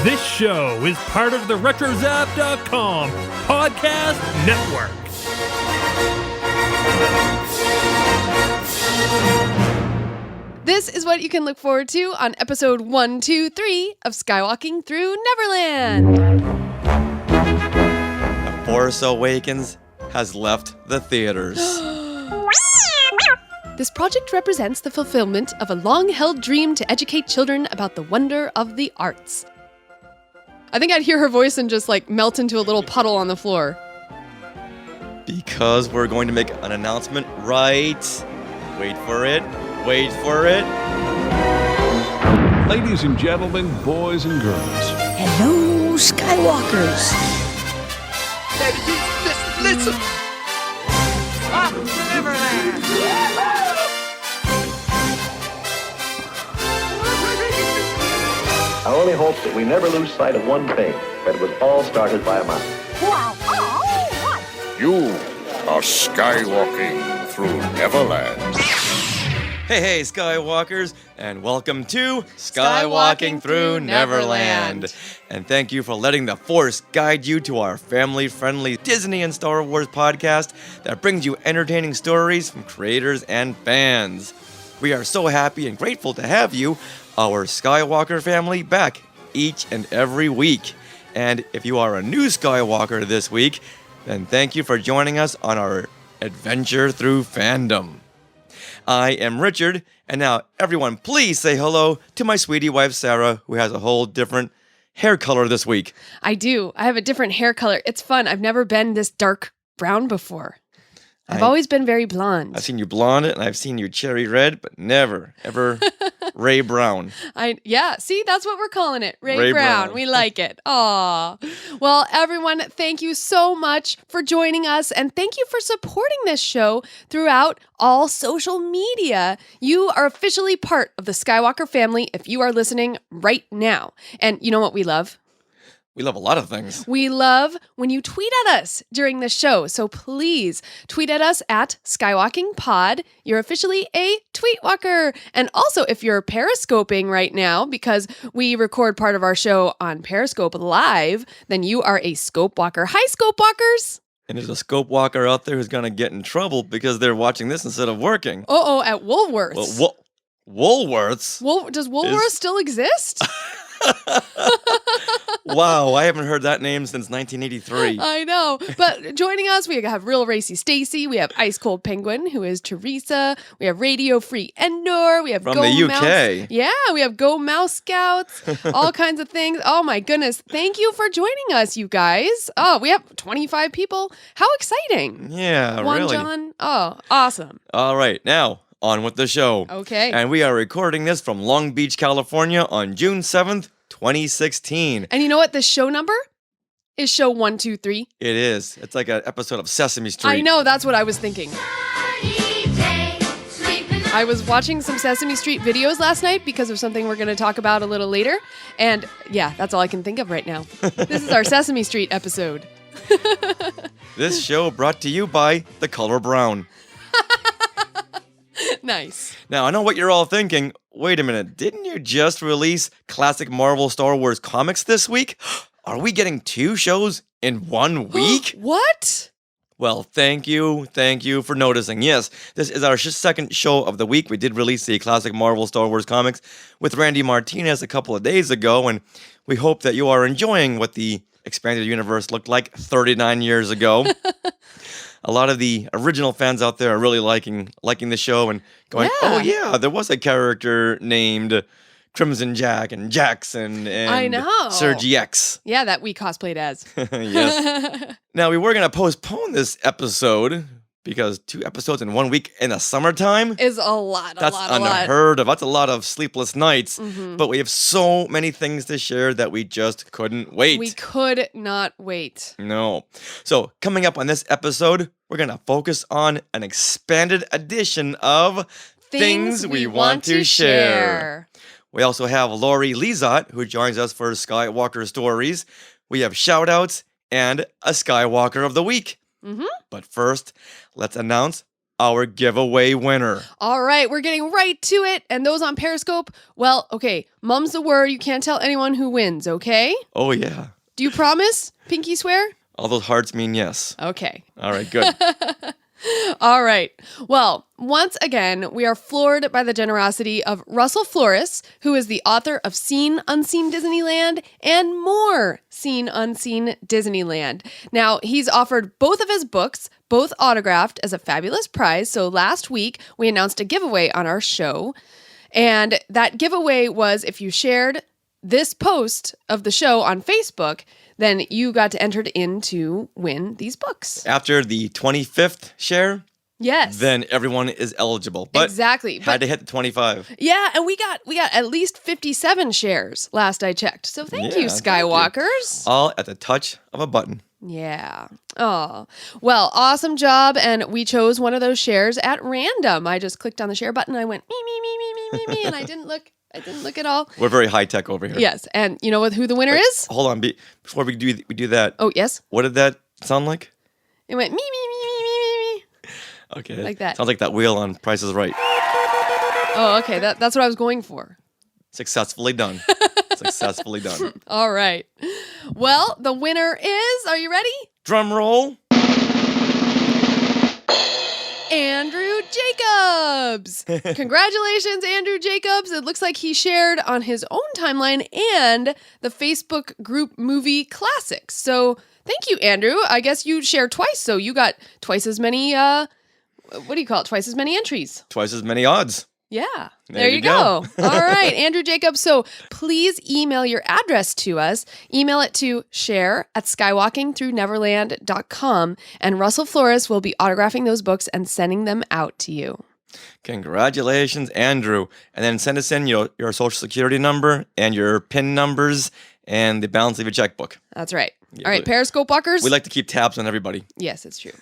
This show is part of the RetroZap.com podcast network. This is what you can look forward to on episode 123 of Skywalking Through Neverland. The Force Awakens has left the theaters. This project represents the fulfillment of a long-held dream to educate children about the wonder of the arts. I think I'd hear her voice and just melt into a little puddle on the floor. Because we're going to make an announcement right. Wait for it. Wait for it. Ladies and gentlemen, boys and girls. Hello, Skywalkers. Listen. Welcome to Neverland. I only hope that we never lose sight of one thing, that it was all started by a mouse. Wow. You are skywalking through Neverland. Hey, Skywalkers, and welcome to Skywalking Through Neverland. And thank you for letting the Force guide you to our family-friendly Disney and Star Wars podcast that brings you entertaining stories from creators and fans. We are so happy and grateful to have you, our Skywalker family, back each and every week. And if you are a new Skywalker this week, then thank you for joining us on our adventure through fandom. I am Richard, and now everyone please say hello to my sweetie wife Sarah, who has a whole different hair color this week. I do. I have a different hair color. It's fun. I've never been this dark brown before. I've always been very blonde. I've seen you blonde, and I've seen you cherry red, but never, ever Ray Brown. See, that's what we're calling it. Ray Brown. We like it. Aw. Well, everyone, thank you so much for joining us, and thank you for supporting this show throughout all social media. You are officially part of the Skywalker family if you are listening right now. And you know what we love? We love a lot of things. We love when you tweet at us during the show. So please tweet at us at SkywalkingPod. You're officially a tweetwalker. And also, if you're periscoping right now, because we record part of our show on Periscope live, then you are a scope walker. Hi, scope walkers. And there's a scope walker out there who's going to get in trouble because they're watching this instead of working. At Woolworths. Well, Woolworths? Does Woolworths still exist? Wow, I haven't heard that name since 1983. I know. But joining us, we have Real Racy Stacy. We have Ice Cold Penguin, who is Teresa. We have Radio Free Endor. We have From the UK. We have Go Mouse Scouts. All kinds of things. Oh my goodness. Thank you for joining us, you guys. Oh, we have 25 people. How exciting. Yeah, One really. John. Oh, awesome. All right, now on with the show. Okay. And we are recording this from Long Beach, California on June 7th, 2016. And you know what? The show number is show 123. It is. It's like an episode of Sesame Street. I know. That's what I was thinking. I was watching some Sesame Street videos last night because of something we're going to talk about a little later. And yeah, that's all I can think of right now. This is our Sesame Street episode. This show brought to you by The Color Brown. Nice. Now, I know what you're all thinking. Wait a minute, didn't you just release classic Marvel Star Wars comics this week? Are we getting 2 shows in 1 week? What? Well, thank you for noticing. Yes, this is our second show of the week. We did release the classic Marvel Star Wars comics with Randy Martinez a couple of days ago, and we hope that you are enjoying what the expanded universe looked like 39 years ago. A lot of the original fans out there are really liking the show and going, oh yeah, there was a character named Crimson Jack and Jackson and I know. Sir GX. Yeah, that we cosplayed as. Yes. Now, we were going to postpone this episode because 2 episodes in 1 week in the summertime is a lot. That's unheard of. That's a lot of sleepless nights. Mm-hmm. But we have so many things to share that we just couldn't wait. We could not wait. No. So coming up on this episode, we're going to focus on an expanded edition of Things We Want to Share. We also have Lori Lezotte, who joins us for Skywalker Stories. We have shout-outs and a Skywalker of the Week. Mm-hmm. But first, let's announce our giveaway winner. All right, we're getting right to it. And those on Periscope, well, okay, mum's the word. You can't tell anyone who wins, okay? Oh, yeah. Do you promise? Pinky swear? All those hearts mean yes. Okay. All right, good. All right. Well, once again, we are floored by the generosity of Russell Flores, who is the author of Seen Unseen Disneyland and more Seen Unseen Disneyland. Now, he's offered both of his books, both autographed, as a fabulous prize. So last week, we announced a giveaway on our show. And that giveaway was if you shared this post of the show on Facebook, then you got to enter in to win these books. After the 25th share, yes, then everyone is eligible. But exactly. had to hit the 25. Yeah, and we got at least 57 shares last I checked. So thank you, Skywalkers. All at the touch of a button. Yeah. Oh, well, awesome job. And we chose one of those shares at random. I just clicked on the share button. I went me, and I didn't look at all. We're very high tech over here. Yes, and you know who the winner is? Hold on, before we do that. Oh, yes. What did that sound like? It went me. Okay. Like that. Sounds like that wheel on Price is Right. Oh, okay. That's what I was going for. Successfully done. Successfully done. All right. Well, the winner is, are you ready? Drum roll. Andrew Jacobs. Congratulations, Andrew Jacobs. It looks like he shared on his own timeline and the Facebook group Movie Classics. So thank you, Andrew. I guess you shared twice, so you got twice as many, what do you call it? Twice as many entries. Twice as many odds. Yeah, There you go. go. All right, Andrew Jacobs. So please email your address to us. Email it to share@skywalkingthroughneverland.com, and Russell Flores will be autographing those books and sending them out to you. Congratulations, Andrew. And then send us in your social security number and your PIN numbers and the balance of your checkbook. That's right. Yeah, All right, Periscope walkers. We like to keep tabs on everybody. Yes, it's true.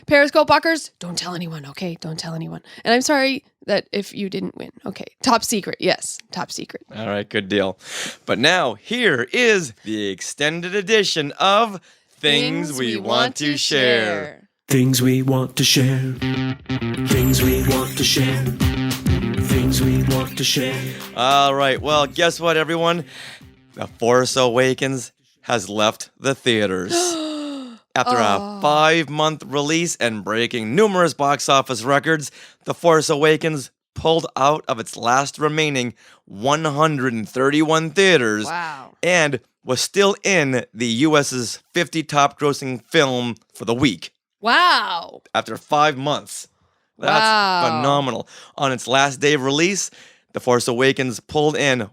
Periscope walkers, don't tell anyone, okay? Don't tell anyone. And I'm sorry that if you didn't win. Okay, top secret. Yes, top secret. All right, good deal. But now, here is the extended edition of Things We Want to Share. Things we want to share. Things we want to share. Things we want to share. All right, well, guess what, everyone? The Force Awakens has left the theaters. After a 5-month release and breaking numerous box office records, The Force Awakens pulled out of its last remaining 131 theaters. Wow. And was still in the U.S.'s 50 top grossing film for the week. Wow. After 5 months. That's Wow. phenomenal. On its last day of release, The Force Awakens pulled in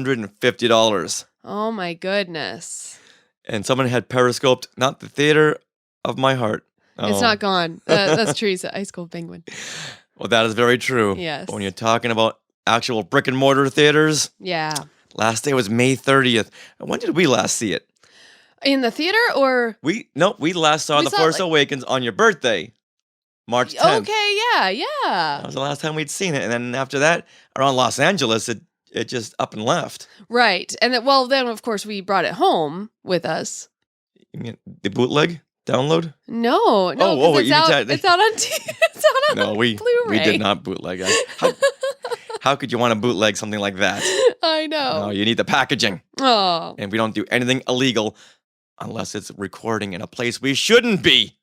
$1,450. Oh my goodness. And someone had periscoped, not the theater of my heart. It's not gone. That's Teresa, Ice Cold Penguin. Well, that is very true. Yes. But when you're talking about actual brick and mortar theaters, Yeah. last day was May 30th. And when did we last see it? In the theater or? We last saw We The saw, Force like- Awakens on your birthday, March 10th. Okay, yeah. That was the last time we'd seen it. And then after that, around Los Angeles, it just up and left. Right. And then of course we brought it home with us. You mean the bootleg download? No, Oh, 'cause wait, it's out. you mean- It's out on. It's out on No, we Blu-ray. did not bootleg. How could you want to bootleg something like that? I No, know. you need the packaging. Oh, And we don't do anything illegal unless it's recording in a place we shouldn't be.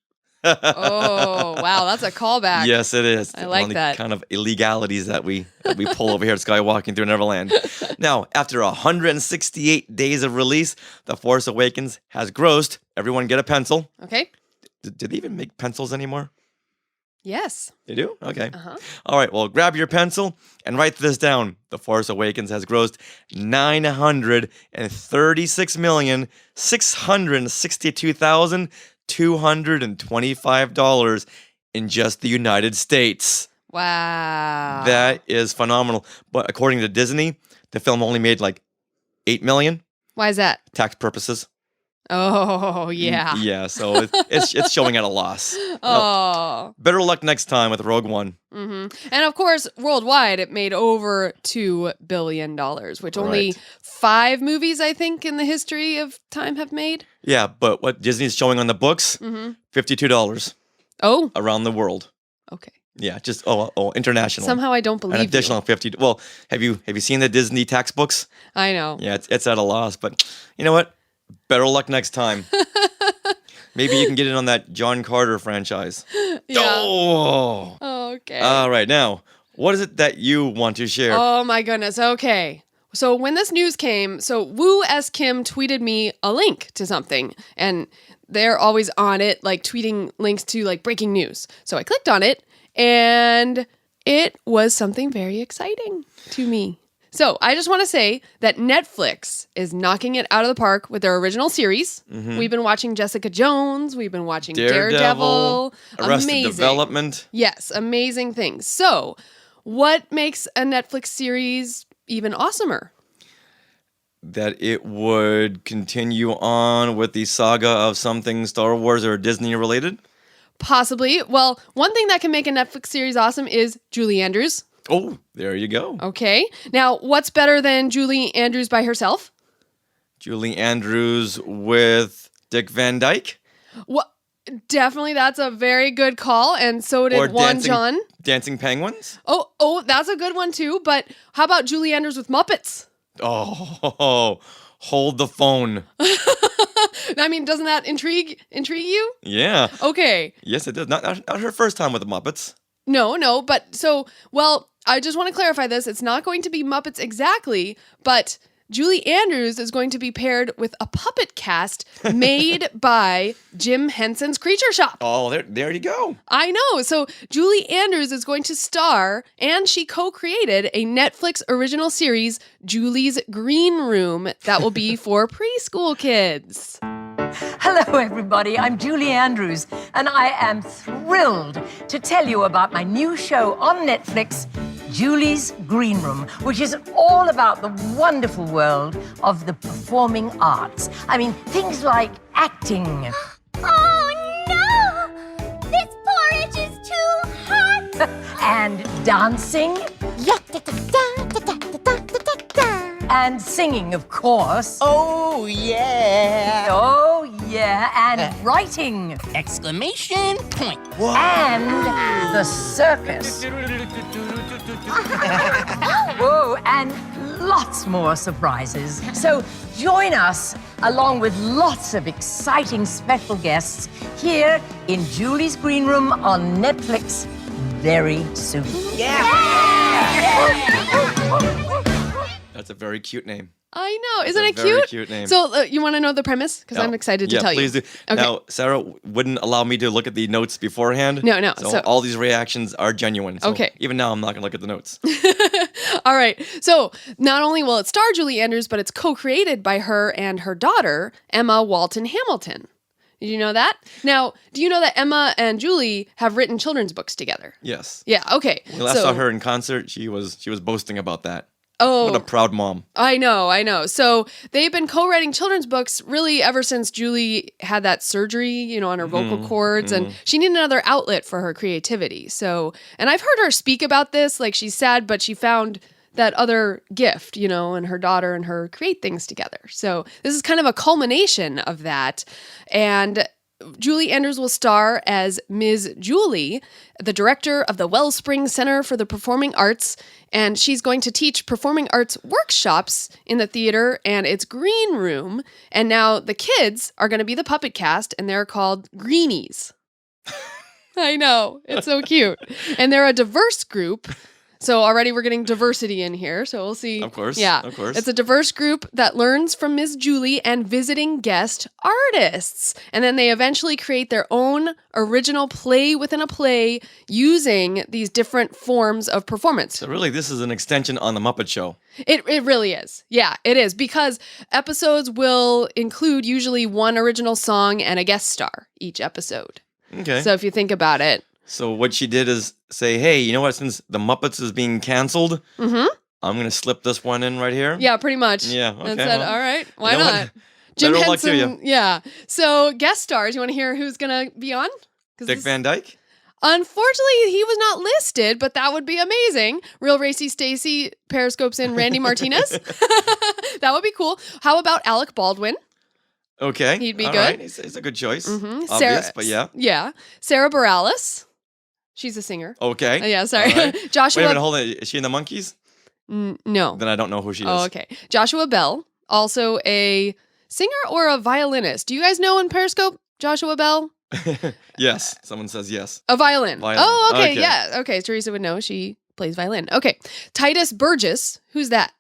oh, wow, that's a callback. Yes, it is. I like One of the that. kind of illegalities that we pull over here at Skywalking Through Neverland. Now, after 168 days of release, The Force Awakens has grossed. Everyone get a pencil. Okay. Do they even make pencils anymore? Yes. They do? Okay. Uh-huh. All right, well, grab your pencil and write this down. The Force Awakens has grossed $936,662,225 in just the United States. Wow. That is phenomenal. But according to Disney, the film only made like $8 million, Why is that? tax purposes. Oh, yeah. Yeah, so it's showing at a loss. Oh. Better luck next time with Rogue One. Mm-hmm. And of course, worldwide, it made over $2 billion, which only Right. 5 movies, I think, in the history of time have made. Yeah, but what Disney's showing on the books, Mm-hmm. $52. Oh, around the world. okay. Yeah, just international. Somehow I don't believe An additional you. 50. Well, have you seen the Disney textbooks? I know. Yeah, it's at a loss, but you know what? Better luck next time. Maybe you can get in on that John Carter franchise. Yeah. Oh. Okay. All right, now, what is it that you want to share? Oh my goodness. Okay. So when this news came, so Woo S. Kim tweeted me a link to something, and they're always on it, like tweeting links to like breaking news. So I clicked on it, and it was something very exciting to me. So I just want to say that Netflix is knocking it out of the park with their original series. We've been watching Jessica Jones. We've been watching Daredevil. Arrested Amazing. Development. Yes, amazing things. So what makes a Netflix series even awesomer? That it would continue on with the saga of something Star Wars or Disney related? Possibly. Well, one thing that can make a Netflix series awesome is Julie Andrews. Oh, there you go. Okay. Now, what's better than Julie Andrews by herself? Julie Andrews with Dick Van Dyke? Well, definitely, that's a very good call, and so did Juan John. Dancing Penguins? Oh, that's a good one too. But how about Julie Andrews with Muppets? Oh, hold the phone. I mean, doesn't that intrigue you? Yeah. Okay. Yes, it does. Not her first time with the Muppets. No, but so, well, I just want to clarify this. It's not going to be Muppets exactly, but Julie Andrews is going to be paired with a puppet cast made by Jim Henson's Creature Shop. Oh, there you go. I know. So Julie Andrews is going to star, and she co-created a Netflix original series, Julie's Greenroom, that will be for preschool kids. Hello, everybody. I'm Julie Andrews, and I am thrilled to tell you about my new show on Netflix, Julie's Greenroom, which is all about the wonderful world of the performing arts. I mean, things like acting. Oh, no! This porridge is too hot! And dancing. And singing, of course. Oh, yeah! Oh, yeah. And writing. Exclamation point. And the circus. Whoa, and lots more surprises. So join us, along with lots of exciting special guests, here in Julie's Greenroom on Netflix very soon. That's a very cute name. I know. Isn't it Very cute? cute name. So you want to know the premise? Because I'm excited to tell you. Yeah, please do. Okay. Now, Sarah wouldn't allow me to look at the notes beforehand. No. So all these reactions are genuine. So Okay. Even now, I'm not going to look at the notes. All right. So not only will it star Julie Andrews, but it's co-created by her and her daughter, Emma Walton Hamilton. Did you know that? Now, do you know that Emma and Julie have written children's books together? Yes. Yeah. Okay. When I last saw her in concert, she was boasting about that. Oh, What a proud mom. I know. So they've been co-writing children's books really ever since Julie had that surgery, on her vocal cords, and she needed another outlet for her creativity. So, and I've heard her speak about this, like she's sad, but she found that other gift, and her daughter and her create things together. So this is kind of a culmination of that. And Julie Andrews will star as Ms. Julie, the director of the Wellspring Center for the Performing Arts, and she's going to teach performing arts workshops in the theater and its green room. And now the kids are going to be the puppet cast, and they're called Greenies. I know, it's so cute. And they're a diverse group. So already we're getting diversity in here, so we'll see. Of course. Yeah. Of course. It's a diverse group that learns from Ms. Julie and visiting guest artists. And then they eventually create their own original play within a play using these different forms of performance. So really, this is an extension on The Muppet Show. It really is. Yeah, it is. Because episodes will include usually one original song and a guest star each episode. Okay. So if you think about it. So what she did is say, hey, you know what? Since The Muppets is being canceled, I'm going to slip this one in right here. Yeah, pretty much. Yeah, okay. And said, all right, why You know not? what? Jim Better luck to Henson. you. Yeah. So guest stars, you want to hear who's going to be on? Dick Van Dyke? Unfortunately, he was not listed, but that would be amazing. Real Racy Stacy periscopes in Randy Martinez. That would be cool. How about Alec Baldwin? Okay. He'd be All good. right. It's a good choice. Mm-hmm. Obvious, but yeah. Yeah. Sarah Bareilles. She's a singer. Okay. Yeah, sorry. All right. Joshua. Wait a minute, hold on. Is she in the Monkees? No. Then I don't know who she is. Oh, okay. Joshua Bell, also a singer or a violinist. Do you guys know in Periscope Joshua Bell? Yes. Someone says yes. A violin. Violin. Oh, okay. Okay. Yeah. Okay. Teresa would know. She plays violin. Okay. Titus Burgess. Who's that?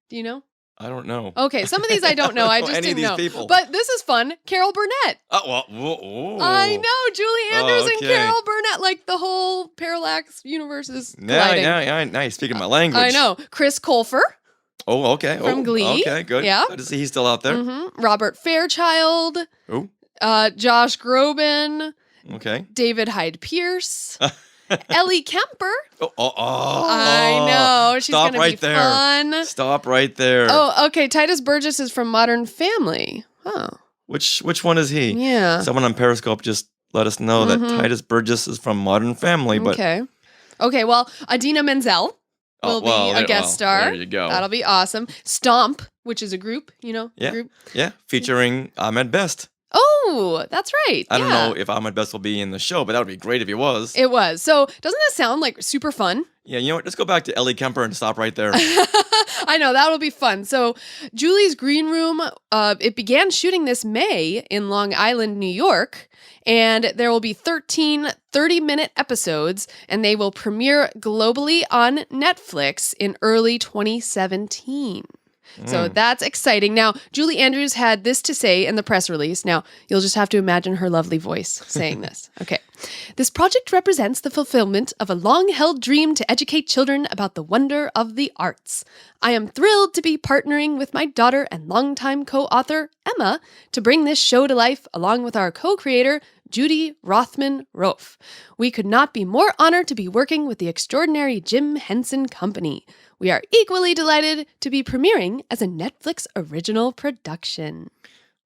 Do you know? I don't know. Okay. Some of these I don't know. I just any didn't of know. these people. But this is fun. Carol Burnett. Oh, well. Whoa. I know. Julie Andrews and okay. Carol Burnett. Like the whole parallax universe is Now colliding. you're speaking my language. I know. Chris Colfer. Oh, okay. From Glee. Okay, good. Yeah. Good to see he's still out there. Mm-hmm. Robert Fairchild. Oh, Josh Groban. okay. David Hyde Pierce. Ellie Kemper. Oh. I know. She's Stop going to right be there. fun. Stop right there. Oh, okay. Titus Burgess is from Modern Family. Oh. Which one is he? Yeah. Someone on Periscope just let us know that Titus Burgess is from Modern Family. But Okay, well, Adina Menzel will be a guest star. There you go. That'll be awesome. Stomp, which is a group, the group. Yeah, featuring Ahmed Best. Oh, that's right. I don't know if Ahmed Best will be in the show, but that would be great if he was. It was. So doesn't that sound like super fun? Yeah, you know what? Let's go back to Ellie Kemper and stop right there. I know, that'll be fun. So Julie's Greenroom, it began shooting this May in Long Island, New York, and there will be 13 30-minute episodes, and they will premiere globally on Netflix in early 2017. So that's exciting. Now, Julie Andrews had this to say in the press release. Now, you'll just have to imagine her lovely voice saying this. Okay. This project represents the fulfillment of a long-held dream to educate children about the wonder of the arts. I am thrilled to be partnering with my daughter and longtime co-author, Emma, to bring this show to life along with our co-creator, Judy Rothman-Rofe. We could not be more honored to be working with the extraordinary Jim Henson Company. We are equally delighted to be premiering as a Netflix original production.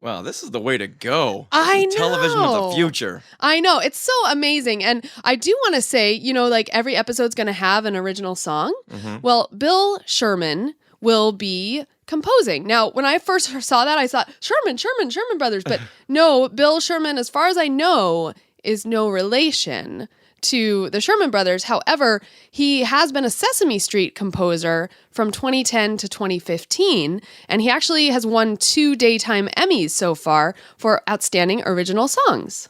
Wow, this is the way to go. I know. Television of the future. I know. It's so amazing. And I do want to say, like every episode's going to have an original song. Well, Bill Sherman will be composing. Now, when I first saw that, I thought, Sherman Brothers. But no, Bill Sherman, as far as I know, is no relation to the Sherman Brothers. However, he has been a Sesame Street composer from 2010 to 2015, and he actually has won 2 daytime Emmys so far for outstanding original songs.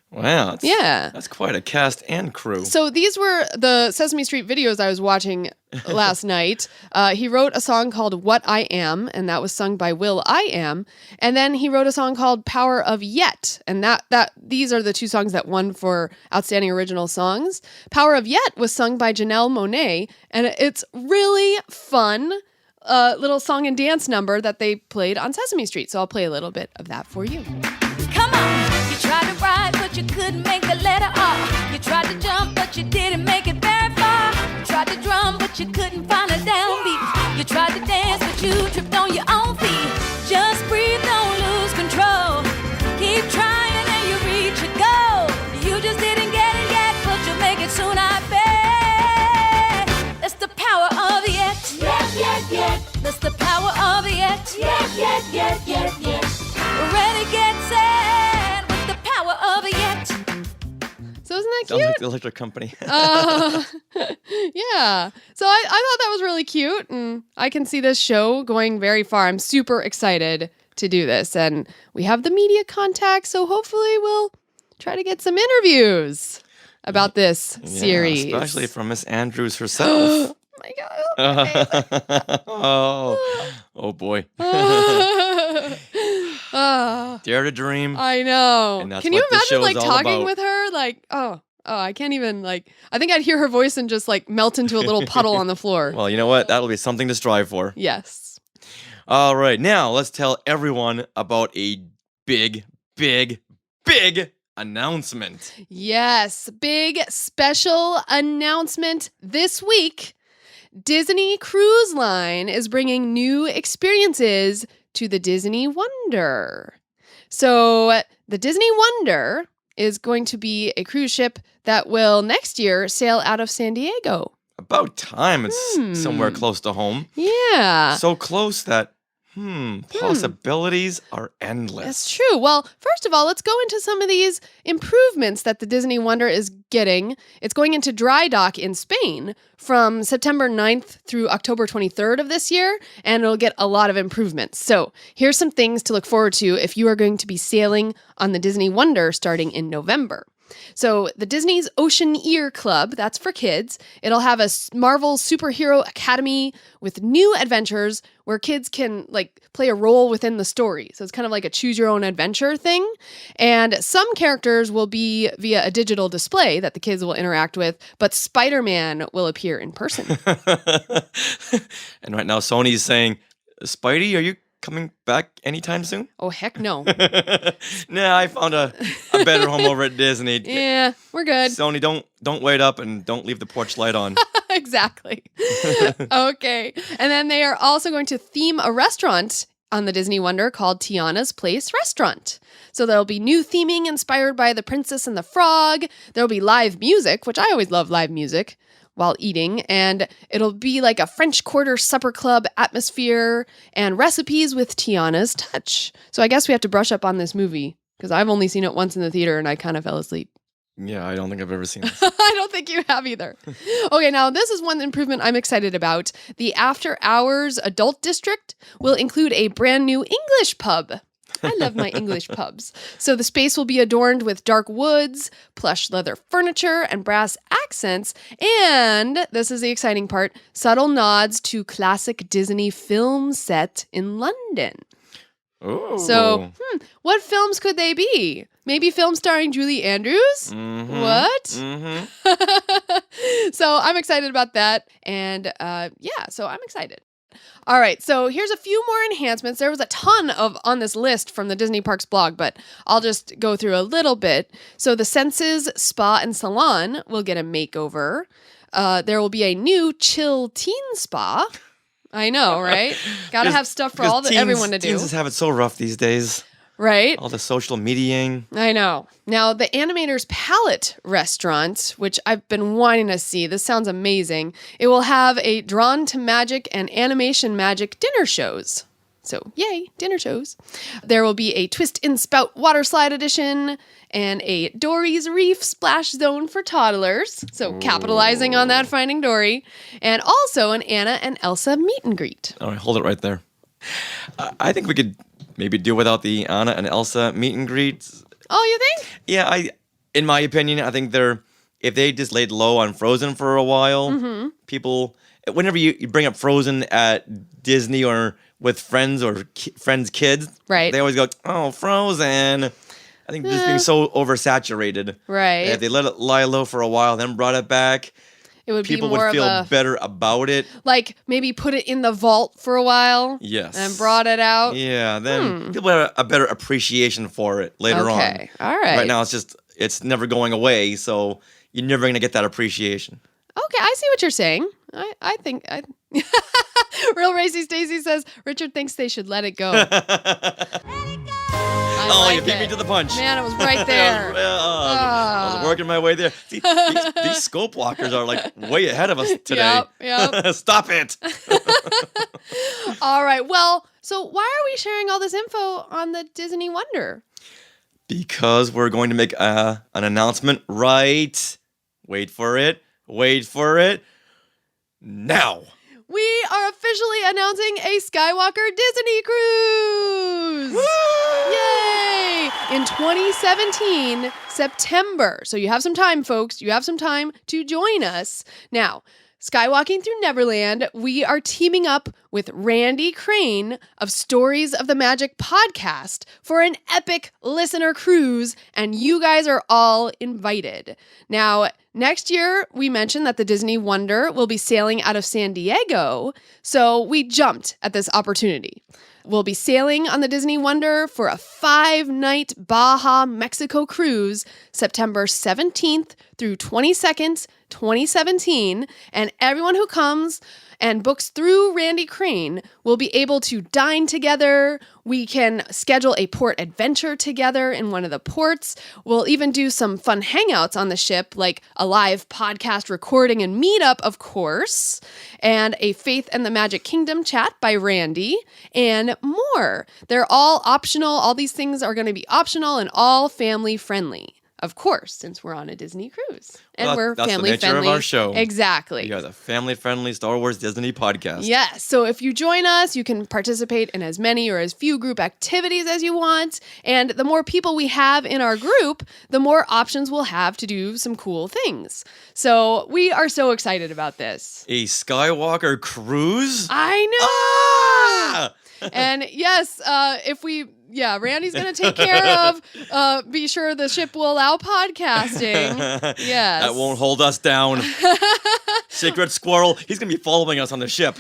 Wow. Yeah. That's quite a cast and crew. So these were the Sesame Street videos I was watching last night. He wrote a song called What I Am, and that was sung by Will I Am. And then he wrote a song called Power of Yet, and these are the 2 songs that won for Outstanding Original Songs. Power of Yet was sung by Janelle Monáe, and it's really fun. Little song and dance number that they played on Sesame Street. So I'll play a little bit of that for you. Come on, you tried to ride, but you couldn't make the letter R. You tried to jump, but you didn't make it very far. You tried to drum, but you couldn't find a downbeat. You tried to dance, but you tripped on your own feet. Just breathe, don't lose control. Keep trying and you reach your goal. You just didn't get it yet, but you'll make it soon, I bet. That's the power of the yet. Yet. That's the power of the yet. Yet. Ready, get set with the power of a yet. So isn't that Sounds cute? like the electric company. Yeah. So I thought that was really cute, and I can see this show going very far. I'm super excited to do this, and we have the media contact, so hopefully we'll try to get some interviews about this series. Especially from Miss Andrews herself. Oh my God. Oh boy. Dare to dream. I know. And that's Can you what this imagine show's all talking about. with her? Like, oh, I can't even I think I'd hear her voice and just melt into a little puddle on the floor. Well, you know what? That'll be something to strive for. Yes. All right, now let's tell everyone about a big announcement. Yes, big special announcement this week. Disney Cruise Line is bringing new experiences to the Disney Wonder. So the Disney Wonder is going to be a cruise ship that will next year sail out of San Diego. About time it's somewhere close to home. Yeah. So close that Possibilities are endless. That's true. Well, first of all, let's go into some of these improvements that the Disney Wonder is getting. It's going into dry dock in Spain from September 9th through October 23rd of this year, and it'll get a lot of improvements. So here's some things to look forward to if you are going to be sailing on the Disney Wonder starting in November. So the Disney's Oceaneer Club, that's for kids. It'll have a Marvel Superhero Academy with new adventures where kids can play a role within the story. So it's kind of like a choose your own adventure thing. And some characters will be via a digital display that the kids will interact with, but Spider-Man will appear in person. And right now Sony's saying, Spidey, are you coming back anytime soon? Oh, heck no. Nah, I found a better home over at Disney. Yeah, we're good. Sony, don't wait up and don't leave the porch light on. Exactly. Okay. And then they are also going to theme a restaurant on the Disney Wonder called Tiana's Place Restaurant. So there'll be new theming inspired by The Princess and the Frog. There'll be live music, which I always love live music while eating, and it'll be like a French Quarter supper club atmosphere and recipes with Tiana's touch. So I guess we have to brush up on this movie because I've only seen it once in the theater and I kind of fell asleep. Yeah, I don't think I've ever seen this. I don't think you have either. Okay, now this is one improvement I'm excited about. The After Hours Adult District will include a brand new English pub. I love my English pubs. So the space will be adorned with dark woods, plush leather furniture, and brass accents. And, this is the exciting part, subtle nods to classic Disney film set in London. Ooh. So, what films could they be? Maybe film starring Julie Andrews? Mm-hmm. What? Mm-hmm. So I'm excited about that. And so I'm excited. All right, so here's a few more enhancements. There was a ton on this list from the Disney Parks blog, but I'll just go through a little bit. So the Senses Spa and Salon will get a makeover. There will be a new Chill Teen Spa. I know, right? Gotta have stuff for everyone to do. Teens just have it so rough these days. Right? All the social mediaing. I know. Now, the Animator's Palette restaurant, which I've been wanting to see, this sounds amazing. It will have a Drawn to Magic and Animation Magic dinner shows. So, yay, dinner shows. There will be a Twist in Spout water slide edition and a Dory's Reef splash zone for toddlers. So, capitalizing on that, Finding Dory. And also an Anna and Elsa meet and greet. All right, hold it right there. I think we could maybe do without the Anna and Elsa meet and greets. Oh, you think? Yeah, in my opinion, I think if they just laid low on Frozen for a while, people, whenever you bring up Frozen at Disney or with friends or friends' kids, right? They always go, oh, Frozen. I think just being so oversaturated. Right. If they let it lie low for a while, then brought it back, people would feel better about it. Like maybe put it in the vault for a while. Yes. And brought it out. Yeah, then people have a better appreciation for it later on. Okay, all right. Right now, it's never going away, so you're never going to get that appreciation. Okay, I see what you're saying. I think... Real Racy Stacy says, Richard thinks they should let it go. You beat me to the punch. Man, it was right there. I was working my way there. See, these scope walkers are like way ahead of us today. Yep. Stop it. All right. Well, so why are we sharing all this info on the Disney Wonder? Because we're going to make an announcement right. Wait for it. Now. We are officially announcing a Skywalker Disney Cruise! Woo! Yay! In 2017, September. So you have some time, folks. You have some time to join us. Now, Skywalking Through Neverland, we are teaming up with Randy Crane of Stories of the Magic podcast for an epic listener cruise, and you guys are all invited. Now, next year, we mentioned that the Disney Wonder will be sailing out of San Diego, so we jumped at this opportunity. We'll be sailing on the Disney Wonder for a 5-night Baja Mexico cruise, September 17th through 22nd, 2017, and everyone who comes and books through Randy Crane will be able to dine together. We can schedule a port adventure together in one of the ports. We'll even do some fun hangouts on the ship, like a live podcast recording and meetup, of course, and a Faith and the Magic Kingdom chat by Randy, and more. They're all optional. All these things are going to be optional and all family friendly. Of course, since we're on a Disney cruise. And we're that's family the nature friendly. of our show. Exactly. We are the family-friendly Star Wars Disney podcast. Yes. So if you join us, you can participate in as many or as few group activities as you want. And the more people we have in our group, the more options we'll have to do some cool things. So we are so excited about this. A Skywalker cruise? I know. Ah! And yes, Randy's going to take care of, be sure the ship will allow podcasting. Yes. That won't hold us down. Secret Squirrel, he's going to be following us on the ship.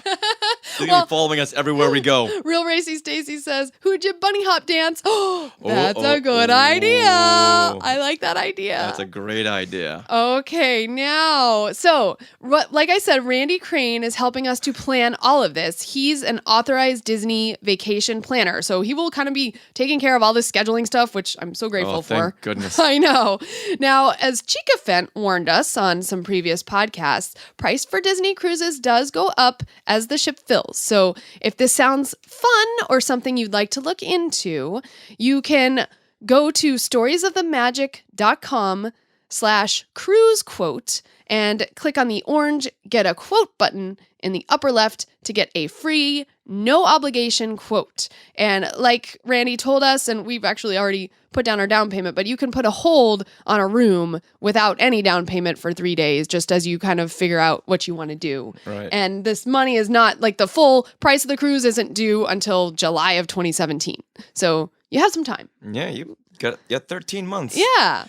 He's going to be following us everywhere we go. Real Racy Stacy says, who'd you bunny hop dance? Oh, that's a good idea. I like that idea. That's a great idea. Okay, now, so like I said, Randy Crane is helping us to plan all of this. He's an authorized Disney vacation planner, so he will kind of be taking care of all this scheduling stuff, which I'm so grateful for. Thank goodness. I know. Now, as Chica Fent warned us on some previous podcasts, price for Disney cruises does go up as the ship fills. So if this sounds fun or something you'd like to look into, you can go to storiesofthemagic.com/cruise quote and click on the orange Get a Quote button in the upper left to get a free, no obligation quote. And like Randy told us, and we've actually already put down our down payment, but you can put a hold on a room without any down payment for 3 days, just as you kind of figure out what you want to do. Right. And this money is not, like, the full price of the cruise isn't due until July of 2017. So you have some time. Yeah, you got 13 months. Yeah.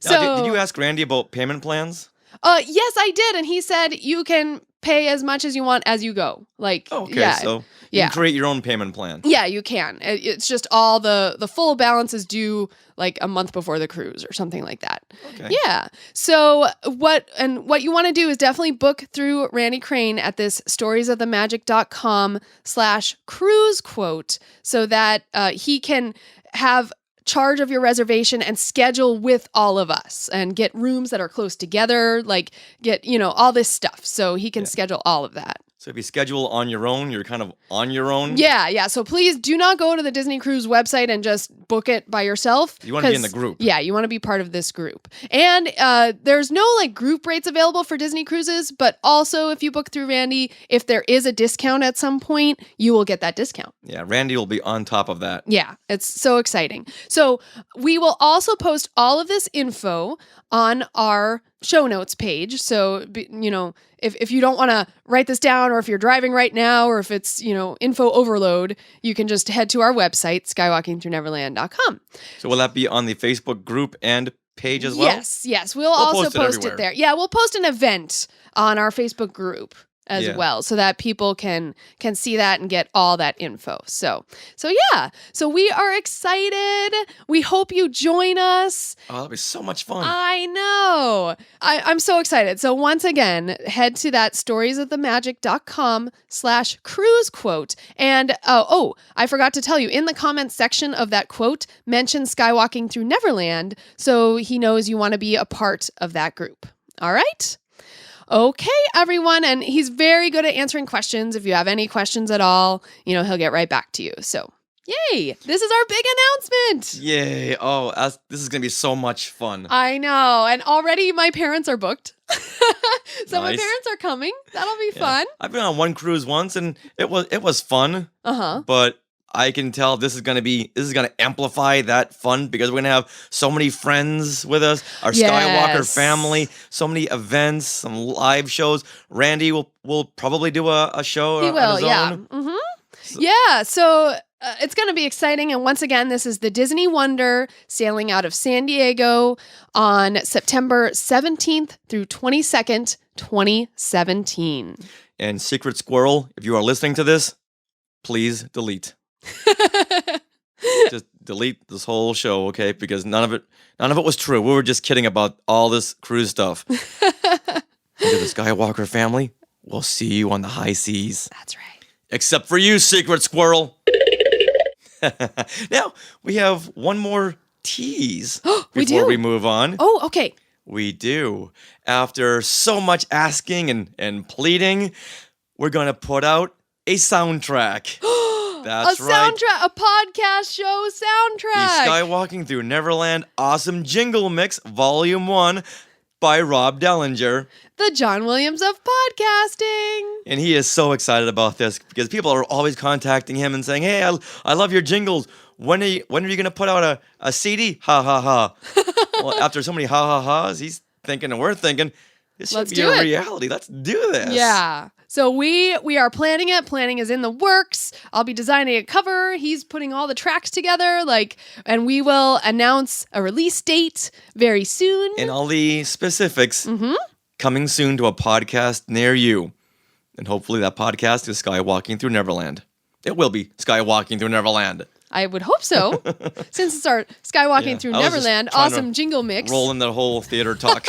Now, did you ask Randy about payment plans? Yes, I did. And he said you can pay as much as you want as you go. Like, Okay, yeah. so you can create your own payment plan. Yeah, you can. It's just all the full balance is due like a month before the cruise or something like that. Okay. Yeah. So what you want to do is definitely book through Randy Crane at this storiesofthemagic.com/cruise quote so that he can have charge of your reservation and schedule with all of us and get rooms that are close together, like get, all this stuff. So he can schedule all of that. So if you schedule on your own, you're kind of on your own? Yeah. So please do not go to the Disney Cruise website and just book it by yourself. You want to be in the group. Yeah, you want to be part of this group. And there's no group rates available for Disney Cruises, but also if you book through Randy, if there is a discount at some point, you will get that discount. Yeah, Randy will be on top of that. Yeah, it's so exciting. So we will also post all of this info on our show notes page. So, if you don't want to write this down, or if you're driving right now, or if it's, info overload, you can just head to our website, skywalkingthroughneverland.com. So will that be on the Facebook group and page as well? Yes. We'll also post it there. Yeah, we'll post an event on our Facebook group as well, so that people can see that and get all that info. So we are excited. We hope you join us. Oh, that'll be so much fun. I know. I'm so excited. So once again, head to that storiesofthemagic.com/cruise quote. And I forgot to tell you, in the comments section of that quote, mention Skywalking Through Neverland, so he knows you want to be a part of that group. All right? Okay, everyone. And he's very good at answering questions. If you have any questions at all, he'll get right back to you. So, yay. This is our big announcement. Yay. Oh, this is going to be so much fun. I know. And already my parents are booked. So Nice. my parents are coming. That'll be fun. I've been on one cruise once and it was fun. Uh-huh. But I can tell this is going to amplify that fun because we're going to have so many friends with us, our Skywalker family, so many events, some live shows. Randy will probably do a show He on will, his yeah. own. Yeah, so it's going to be exciting. And once again, this is the Disney Wonder sailing out of San Diego on September 17th through 22nd, 2017. And Secret Squirrel, if you are listening to this, please delete. Just delete this whole show, okay? Because none of it was true. We were just kidding about all this cruise stuff. To the Skywalker family, we'll see you on the high seas. That's right. Except for you, Secret Squirrel. Now, we have one more tease before we move on. Oh, okay. We do. After so much asking and pleading, we're going to put out a soundtrack. That's right. A podcast show soundtrack. The Skywalking Through Neverland Awesome Jingle Mix Volume 1 by Rob Dellinger. The John Williams of podcasting. And he is so excited about this because people are always contacting him and saying, hey, I love your jingles. When are you going to put out a CD? Ha, ha, ha. Well, after so many ha, ha, ha's, he's thinking and we're thinking, this should be a reality. Let's do this. Yeah. So we are planning it. Planning is in the works. I'll be designing a cover. He's putting all the tracks together. And we will announce a release date very soon. And all the specifics coming soon to a podcast near you. And hopefully that podcast is Skywalking Through Neverland. It will be Skywalking Through Neverland. I would hope so. Since it's our Skywalking Through Neverland awesome jingle mix. Roll in the whole theater talk.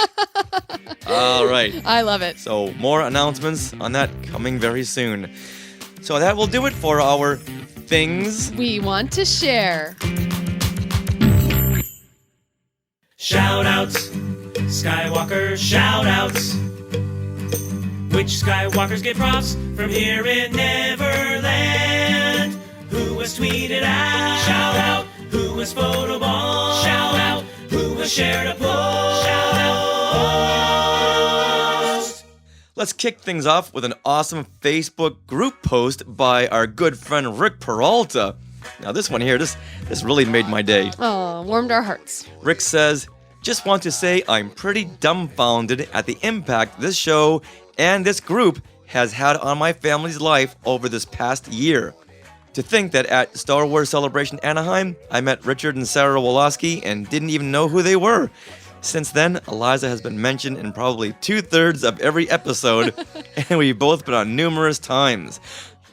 All right. I love it. So more announcements on that coming very soon. So that will do it for our things we want to share. Shout-outs, Skywalker shout-outs. Which Skywalkers get props from here in Neverland? Who was tweeted out? Shout out. Who was photobombed? Shout out. Who was shared a post? Shout out. Let's kick things off with an awesome Facebook group post by our good friend Rick Peralta. Now this one here, this really made my day. Oh, warmed our hearts. Rick says, just want to say I'm pretty dumbfounded at the impact this show and this group has had on my family's life over this past year. To think that at Star Wars Celebration Anaheim, I met Richard and Sarah Woloski and didn't even know who they were. Since then, Eliza has been mentioned in probably 2/3 of every episode, and we've both been on numerous times.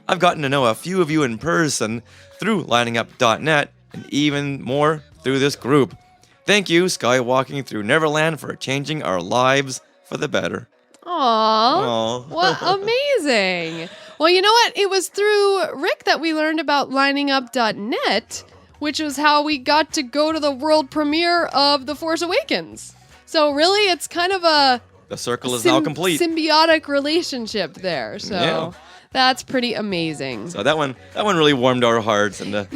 I've gotten to know a few of you in person through liningup.net, and even more through this group. Thank you, Skywalking Through Neverland, for changing our lives for the better. Aww. What amazing. Well, you know what? It was through Rick that we learned about liningup.net, which was how we got to go to the world premiere of The Force Awakens. So really, it's kind of the circle is now complete. Symbiotic relationship there. So that's pretty amazing. So that one really warmed our hearts, and know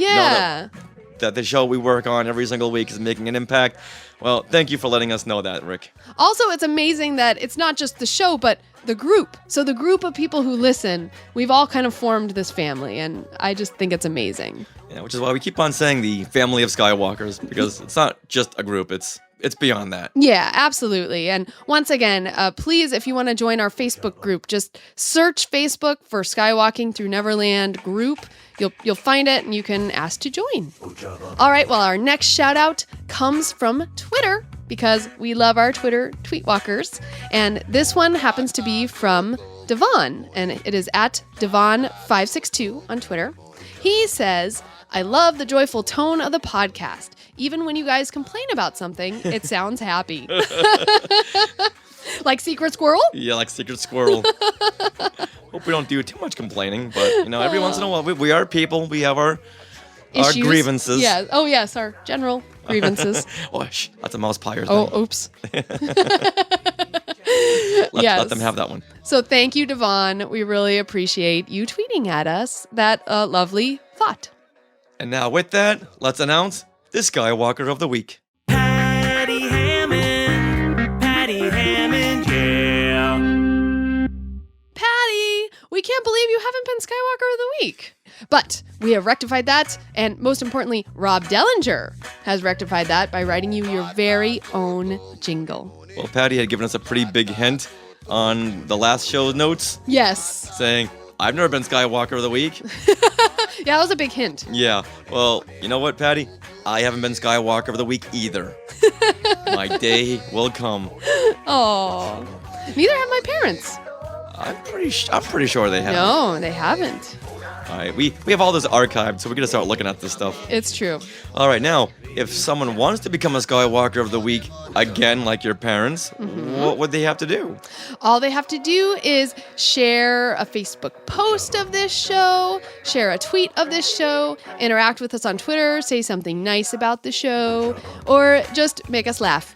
that the show we work on every single week is making an impact. Well, thank you for letting us know that, Rick. Also, it's amazing that it's not just the show, but the group. So the group of people who listen, we've all kind of formed this family, and I just think it's amazing. Yeah, which is why we keep on saying the family of Skywalkers, because it's not just a group, it's beyond that. Yeah, absolutely. And once again, please, if you want to join our Facebook group, just search Facebook for Skywalking Through Neverland group. You'll find it and you can ask to join. All right, well, our next shout out comes from Twitter because we love our Twitter tweetwalkers. And this one happens to be from Devon, and it is at Devon562 on Twitter. He says, I love the joyful tone of the podcast. Even when you guys complain about something, it sounds happy. Like Secret Squirrel? Yeah, like Secret Squirrel. Hope we don't do too much complaining, but every once in a while, we are people. We have our grievances. Yeah. Oh, yes, our general grievances. Oh, that's a mouse pyre thing. Oh, oops. Let them have that one. So thank you, Devon. We really appreciate you tweeting at us that lovely thought. And now with that, let's announce the Skywalker of the Week. Patty Hammond, yeah. Patty, we can't believe you haven't been Skywalker of the Week. But we have rectified that, and most importantly, Rob Dellinger has rectified that by writing you your very own jingle. Well, Patty had given us a pretty big hint on the last show's notes. Yes. Saying, I've never been Skywalker of the Week. Yeah, that was a big hint. Yeah. Well, you know what, Patty? I haven't been Skywalker of the Week either. My day will come. Oh, neither have my parents. I'm pretty sure they haven't. No, they haven't. All right, we have all this archived, so we're gonna start looking at this stuff. It's true. All right, now, if someone wants to become a Skywalker of the Week, again, like your parents, what would they have to do? All they have to do is share a Facebook post of this show, share a tweet of this show, interact with us on Twitter, say something nice about the show, or just make us laugh.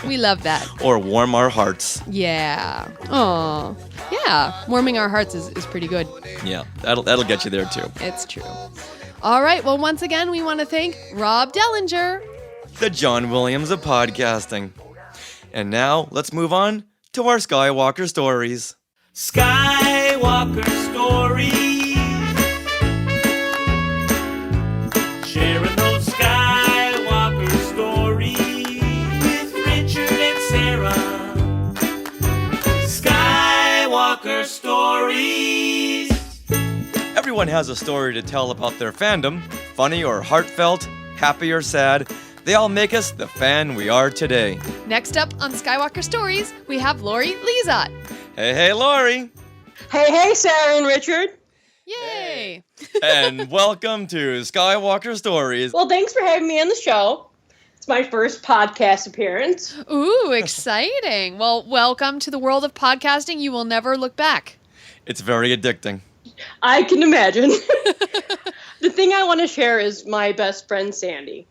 We love that. Or warm our hearts. Yeah. Aw. Yeah. Warming our hearts is pretty good. Yeah, that'll get you there too. It's true. All right. Well, once again, we want to thank Rob Dellinger. The John Williams of podcasting. And now, let's move on to our Skywalker stories. Skywalker Story. Sharing those Skywalker stories with Richard and Sarah. Skywalker Stories. Everyone has a story to tell about their fandom, funny or heartfelt, happy or sad. They all make us the fan we are today. Next up on Skywalker Stories, we have Lori Lezotte. Hey, Lori. Hey, Sarah and Richard. Yay! And welcome to Skywalker Stories. Well, thanks for having me on the show. It's my first podcast appearance. Ooh, exciting. Well, welcome to the world of podcasting. You will never look back. It's very addicting. I can imagine. The thing I want to share is my best friend, Sandy.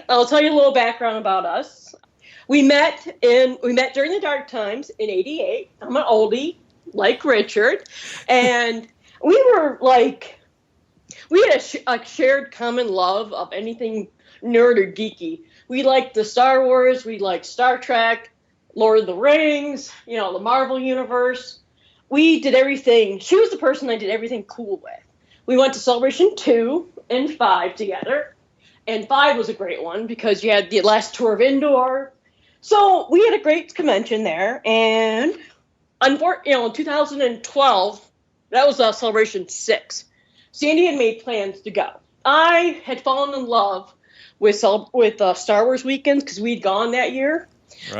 I'll tell you a little background about us. We met during the dark times in '88. I'm an oldie, like Richard, and we had a shared common love of anything nerd or geeky. We liked the Star Wars, we liked Star Trek, Lord of the Rings, the Marvel Universe. We did everything. She was the person I did everything cool with. We went to Celebration 2 and 5 together. And 5 was a great one because you had the last tour of Indoor. So we had a great convention there. And in 2012, that was Celebration 6. Sandy had made plans to go. I had fallen in love with Star Wars weekends because we'd gone that year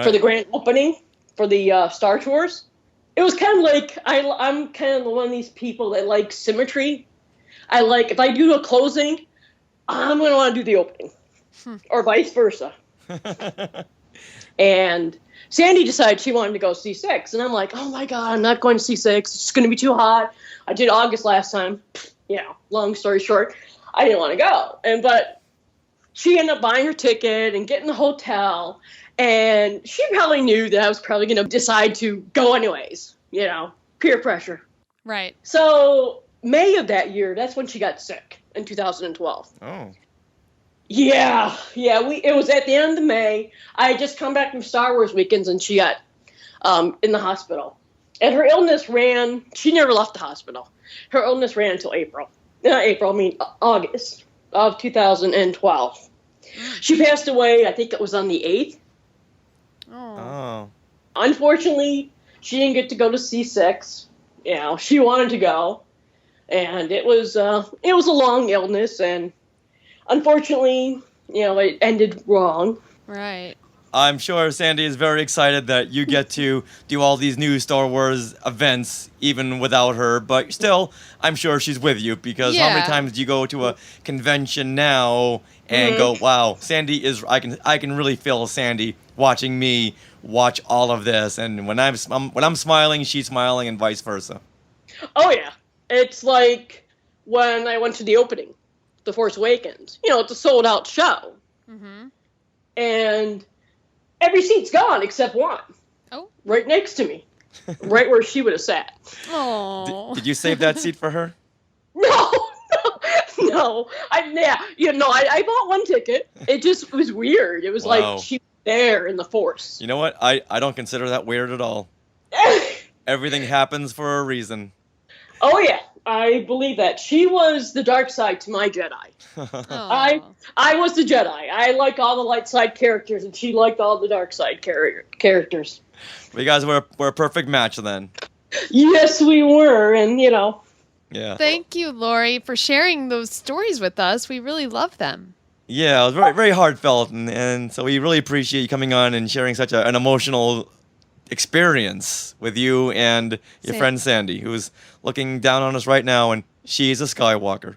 for the grand opening for the Star Tours. It was kind of like, I'm kind of one of these people that like symmetry. If I do a closing, I'm going to want to do the opening, or vice versa. And Sandy decided she wanted to go see 6, and I'm like, oh my God, I'm not going to see 6. It's going to be too hot. I did August last time. Long story short, I didn't want to go. But she ended up buying her ticket and getting the hotel, and she probably knew that I was probably going to decide to go anyways. Peer pressure. Right. So May of that year, that's when she got sick. In 2012. Oh. Yeah. It was at the end of May. I had just come back from Star Wars weekends, and she got in the hospital. And her illness she never left the hospital. Her illness ran until August of 2012. She passed away, I think it was on the 8th. Oh. Unfortunately, she didn't get to go to C6. She wanted to go. And it was a long illness, and unfortunately, it ended wrong. Right. I'm sure Sandy is very excited that you get to do all these new Star Wars events even without her, but still, I'm sure she's with you because how many times do you go to a convention now and go, wow, Sandy I can really feel Sandy watching me watch all of this, and when I'm smiling, she's smiling, and vice versa. Oh yeah. It's like when I went to the opening, The Force Awakens. It's a sold-out show. Mm-hmm. And every seat's gone except one. Oh. Right next to me. Right where she would have sat. Oh. Did you save that seat for her? No. I bought one ticket. It just was weird. It was like she was there in the Force. You know what? I don't consider that weird at all. Everything happens for a reason. Oh yeah, I believe that. She was the dark side to my Jedi. I was the Jedi. I like all the light side characters, and she liked all the dark side characters. Well, you guys were a perfect match then. Yes, we were, and Yeah. Thank you, Lori, for sharing those stories with us. We really love them. Yeah, it was very, very heartfelt, and so we really appreciate you coming on and sharing such an emotional experience with you and your friend Sandy, who's looking down on us right now, and she's a Skywalker.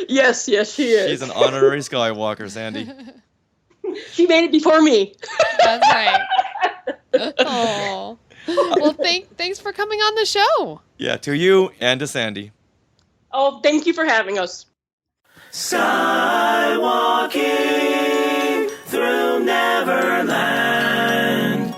Yes, she is. She's an honorary Skywalker, Sandy. She made it before me. That's right. Oh. Well, thanks for coming on the show. Yeah, to you and to Sandy. Oh, thank you for having us. Skywalking through Neverland.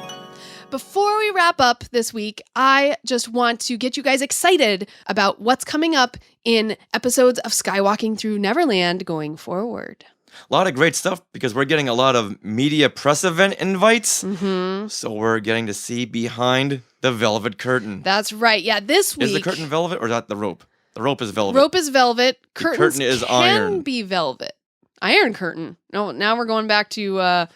Before we wrap up this week, I just want to get you guys excited about what's coming up in episodes of Skywalking Through Neverland going forward. A lot of great stuff because we're getting a lot of media press event invites. Mm-hmm. So we're getting to see behind the velvet curtain. That's right. Yeah, this week. Is the curtain velvet or is that the rope? The rope is velvet. Rope is velvet. Curtains curtain is can iron. be velvet. Iron curtain. No, now we're going back to, wow.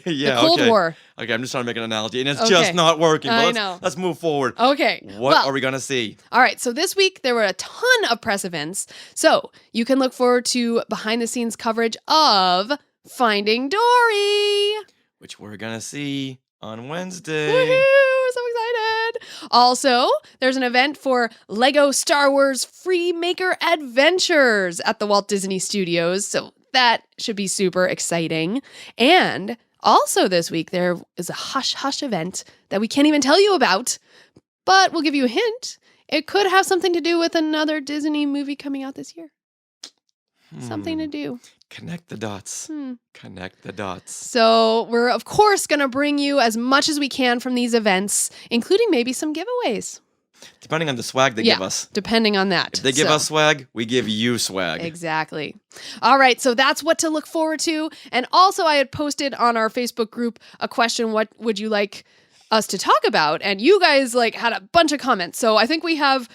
Yeah, the Cold okay. War. Okay, I'm just trying to make an analogy, and it's Okay. just not working. But I let's, know. let's move forward. Okay. What are we going to see? All right, so this week there were a ton of press events. So you can look forward to behind-the-scenes coverage of Finding Dory. Which we're going to see on Wednesday. Woohoo! We're so excited. Also, there's an event for Lego Star Wars Free Maker Adventures at the Walt Disney Studios. So that should be super exciting. And also this week, there is a hush-hush event that we can't even tell you about, but we'll give you a hint. It could have something to do with another Disney movie coming out this year. Something to do. Connect the dots. Connect the dots. So we're, of course, going to bring you as much as we can from these events, including maybe some giveaways. Depending on the swag they give us. Depending on that. If they give us swag, we give you swag. Exactly. All right, so that's what to look forward to. And also, I had posted on our Facebook group a question, what would you like us to talk about? And you guys had a bunch of comments. So I think we have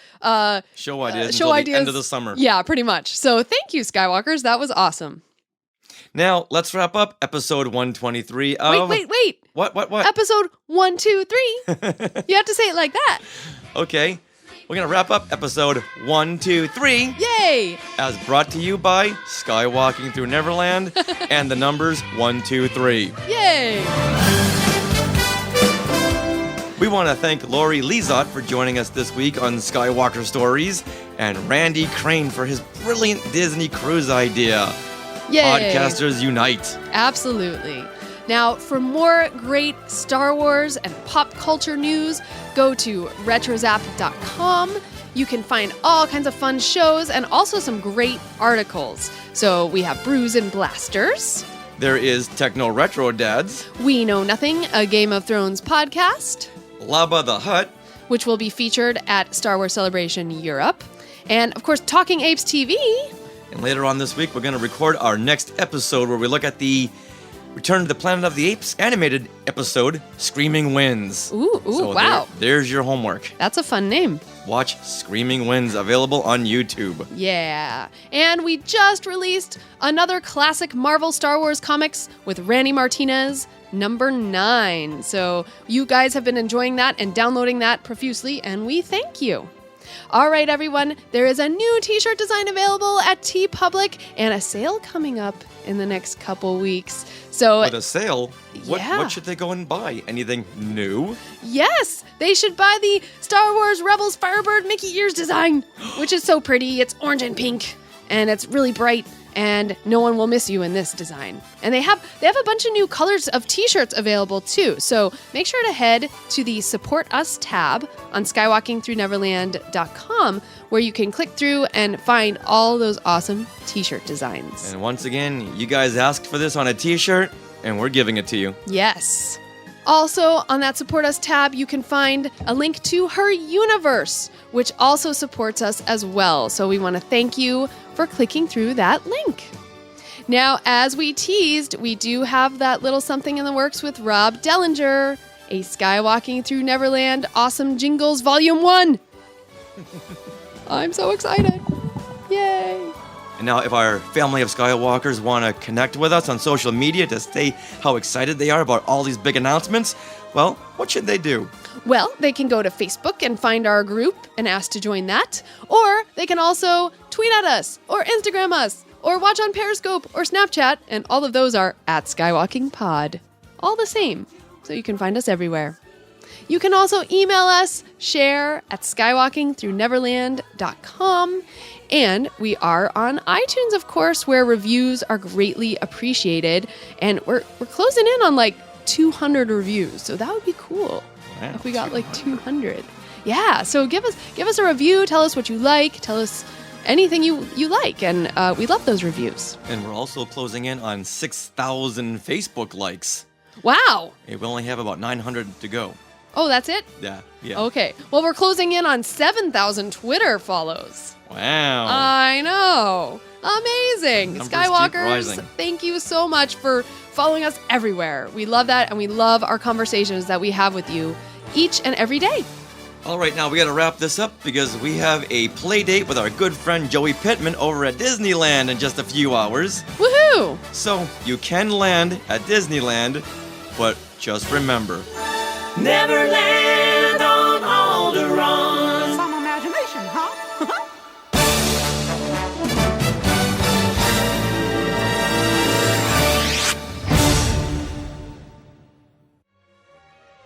show ideas until the end of the summer. Yeah, pretty much. So thank you, Skywalkers. That was awesome. Now, let's wrap up episode 123 of... Wait. What? Episode 1, 2, 3. You have to say it like that. Okay. We're going to wrap up episode 1, 2, 3. Yay! As brought to you by Skywalking Through Neverland and the numbers 1, 2, 3. Yay! We want to thank Lori Lezotte for joining us this week on Skywalker Stories and Randy Crane for his brilliant Disney Cruise idea. Yay! Podcasters unite. Absolutely. Now, for more great Star Wars and pop culture news, go to retrozap.com. You can find all kinds of fun shows and also some great articles. So we have Brews and Blasters. There is Techno Retro Dads. We Know Nothing, a Game of Thrones podcast. Labba the Hutt, which will be featured at Star Wars Celebration Europe. And, of course, Talking Apes TV. And later on this week, we're going to record our next episode where we look at the Return to the Planet of the Apes animated episode, Screaming Winds. Ooh, so wow. There's your homework. That's a fun name. Watch Screaming Winds, available on YouTube. Yeah. And we just released another classic Marvel Star Wars comics with Randy Martinez, number 9. So you guys have been enjoying that and downloading that profusely, and we thank you. All right, everyone, there is a new t-shirt design available at TeePublic and a sale coming up in the next couple weeks. So, With a sale? Yeah. What should they go and buy? Anything new? Yes, they should buy the Star Wars Rebels Firebird Mickey Ears design, which is so pretty. It's orange and pink, and it's really bright, and no one will miss you in this design. And they have a bunch of new colors of t-shirts available too. So make sure to head to the Support Us tab on skywalkingthroughneverland.com, where you can click through and find all those awesome t-shirt designs. And once again, you guys asked for this on a t-shirt, and we're giving it to you. Yes. Also, on that Support Us tab, you can find a link to Her Universe, which also supports us as well. So we want to thank you for clicking through that link. Now, as we teased, we do have that little something in the works with Rob Dellinger, a Skywalking Through Neverland Awesome Jingles Volume 1. I'm so excited. Yay. And now, if our family of Skywalkers want to connect with us on social media to say how excited they are about all these big announcements, well, what should they do? Well, they can go to Facebook and find our group and ask to join that. Or they can also tweet at us, or Instagram us, or watch on Periscope or Snapchat, and all of those are at Skywalking Pod. All the same. so you can find us everywhere. You can also email us, share@skywalkingthroughneverland.com. And we are on iTunes, of course, where reviews are greatly appreciated. And we're closing in on like 200 reviews, so that would be cool if we got like 200. Yeah, so give us a review. Tell us what you like. Tell us anything you like, and we love those reviews. And we're also closing in on 6,000 Facebook likes. Wow. We only have about 900 to go. Oh, that's it? Yeah. Okay. Well, we're closing in on 7,000 Twitter follows. Wow. I know. Amazing. Numbers keep Skywalkers, rising. thank you so much for following us everywhere. We love that, and we love our conversations that we have with you each and every day. All right, now we got to wrap this up because we have a play date with our good friend Joey Pittman over at Disneyland in just a few hours. Woohoo! So you can land at Disneyland, but just remember, Neverland on Alderaan. Some imagination, huh?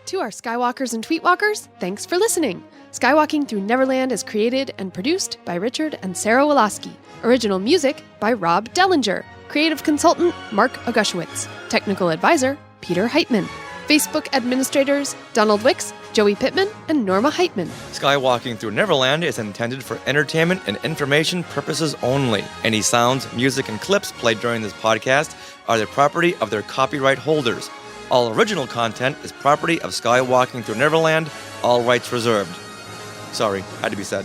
To our Skywalkers and Tweetwalkers, thanks for listening. Skywalking Through Neverland is created and produced by Richard and Sarah Woloski. Original music by Rob Dellinger. Creative consultant Mark Augushwitz. Technical advisor Peter Heitman. Facebook administrators Donald Wicks, Joey Pittman, and Norma Heitman. Skywalking Through Neverland is intended for entertainment and information purposes only. Any sounds, music, and clips played during this podcast are the property of their copyright holders. All original content is property of Skywalking Through Neverland, all rights reserved. Sorry, had to be said.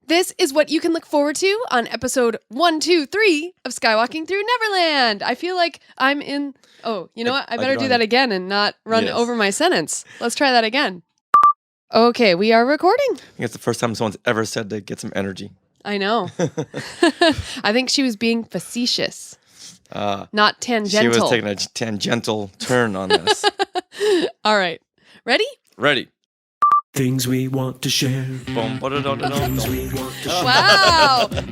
This is what you can look forward to on episode 123 of Skywalking Through Neverland. I feel like I'm in... Oh, you know what? I better do that again and not run over my sentence. Let's try that again. Okay, we are recording. I think it's the first time someone's ever said to get some energy. I know. I think she was being facetious, not tangential. She was taking a tangential turn on this. All right. Ready? Ready. Things we want to share. Wow!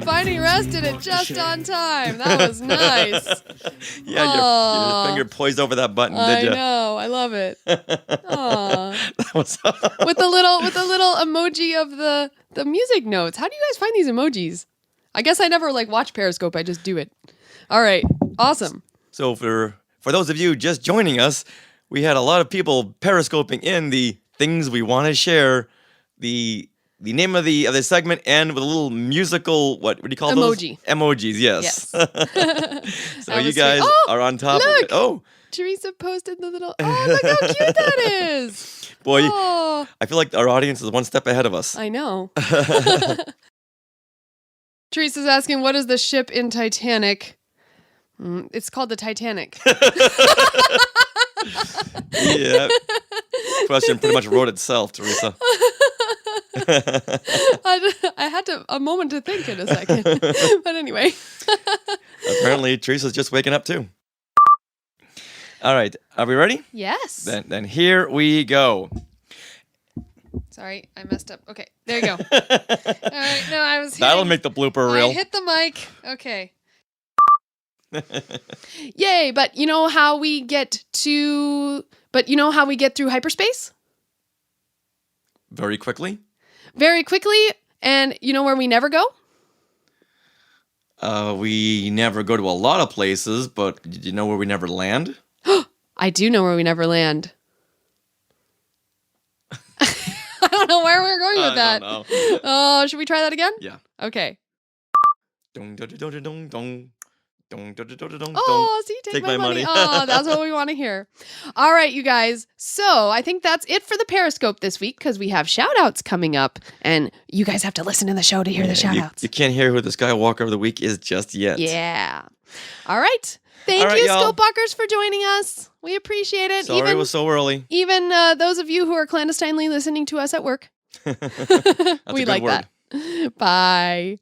Finally rested it just on time. That was nice. Yeah, your finger poised over that button, did you? I know. I love it. Aw. That was with the little emoji of the music notes. How do you guys find these emojis? I guess I never watch Periscope. I just do it. All right. Awesome. So for those of you just joining us, we had a lot of people periscoping in the things we want to share, the name of the segment, and with a little musical, what do you call emoji. Those? Emojis, yes. So you guys are on top of it. Oh, Teresa posted the little, look how cute that is. Boy, I feel like our audience is one step ahead of us. I know. Teresa's asking, what is the ship in Titanic? It's called the Titanic. Yeah. Question pretty much wrote itself, Teresa. I had a moment to think in a second. But anyway. Apparently, Teresa's just waking up too. All right. Are we ready? Yes. Then here we go. Sorry, I messed up. Okay, there you go. All right, no, I was That'll make the blooper reel. I hit the mic. Okay. Yay, but you know how we get through hyperspace? Very quickly? Very quickly, and you know where we never go? We never go to a lot of places, but did you know where we never land? I do know where we never land. I don't know where we're going with that. I don't know. Should we try that again? Yeah. Okay. Dong, dong, dong, dong, dong, dong. Dong, dong, dong, dong, dong. Oh, see, take my money. Oh, that's what we want to hear. All right, you guys. So I think that's it for the Periscope this week because we have shout-outs coming up. And you guys have to listen to the show to hear the shout-outs. You can't hear who the Skywalker of the week is just yet. Yeah. All right. Thank you, Scopewalkers, for joining us. We appreciate it. Sorry it was so early. Even those of you who are clandestinely listening to us at work. We like that. Bye.